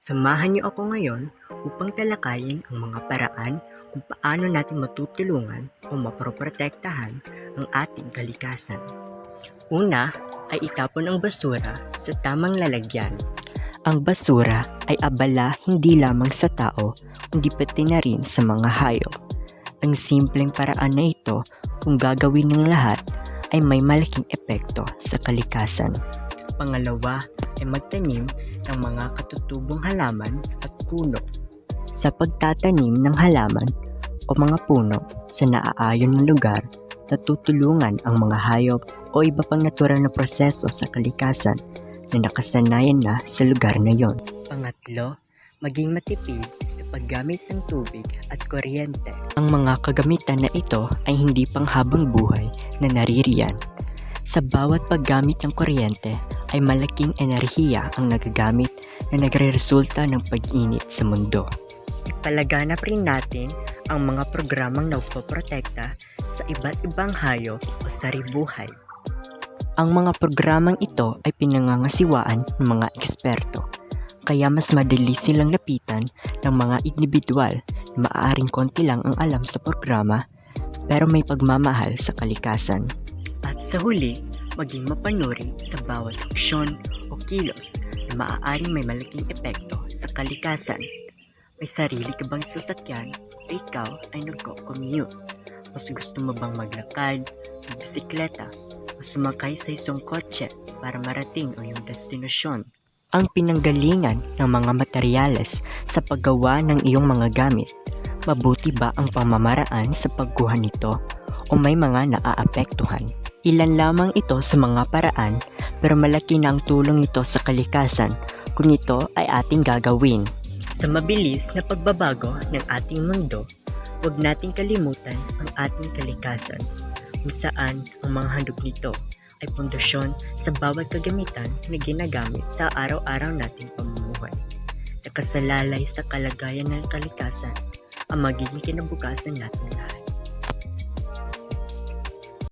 Samahan niyo ako ngayon upang talakayin ang mga paraan kung paano natin matutulungan o maproprotektahan ang ating kalikasan. Una ay itapon ang basura sa tamang lalagyan. Ang basura ay abala hindi lamang sa tao, kundi pati na rin sa mga hayop. Ang simpleng paraan na ito, kung gagawin ng lahat, ay may malaking epekto sa kalikasan. Pangalawa ay magtanim ng mga katutubong halaman at puno. Sa pagtatanim ng halaman o mga puno sa naaayon ng lugar, natutulungan ang mga hayop o iba pang natural na proseso sa kalikasan na nakasanayan na sa lugar na yon. Pangatlo, maging matipid sa paggamit ng tubig at kuryente. Ang mga kagamitan na ito ay hindi panghabang buhay na naririyan. Sa bawat paggamit ng kuryente ay malaking enerhiya ang nagagamit na nagre-resulta ng pag-init sa mundo. Ipalaganap rin natin ang mga programang nagpoprotekta sa iba't ibang hayop o saribuhay. Ang mga programang ito ay pinangangasiwaan ng mga eksperto, kaya mas madali silang lapitan ng mga individual na maaaring konti lang ang alam sa programa pero may pagmamahal sa kalikasan. At sa huli, maging mapanuri sa bawat aksyon o kilos na maaaring may malaking epekto sa kalikasan. May sarili ka bang sasakyan o ikaw ay nagko-commute? Mas gusto mo bang maglakad, magbisikleta, o sumakay sa isang kotse para marating ang iyong destinasyon? Ang pinanggalingan ng mga materyales sa paggawa ng iyong mga gamit, mabuti ba ang pamamaraan sa pagkuha nito o may mga naaapektuhan? Ilan lamang ito sa mga paraan pero malaki na ang tulong nito sa kalikasan kung ito ay ating gagawin. Sa mabilis na pagbabago ng ating mundo, huwag nating kalimutan ang ating kalikasan kung saan ang mga handog nito ay pundasyon sa bawat kagamitan na ginagamit sa araw-araw nating pamumuhay. Nakasalalay sa kalagayan ng kalikasan ang magiging kinabukasan natin lahat.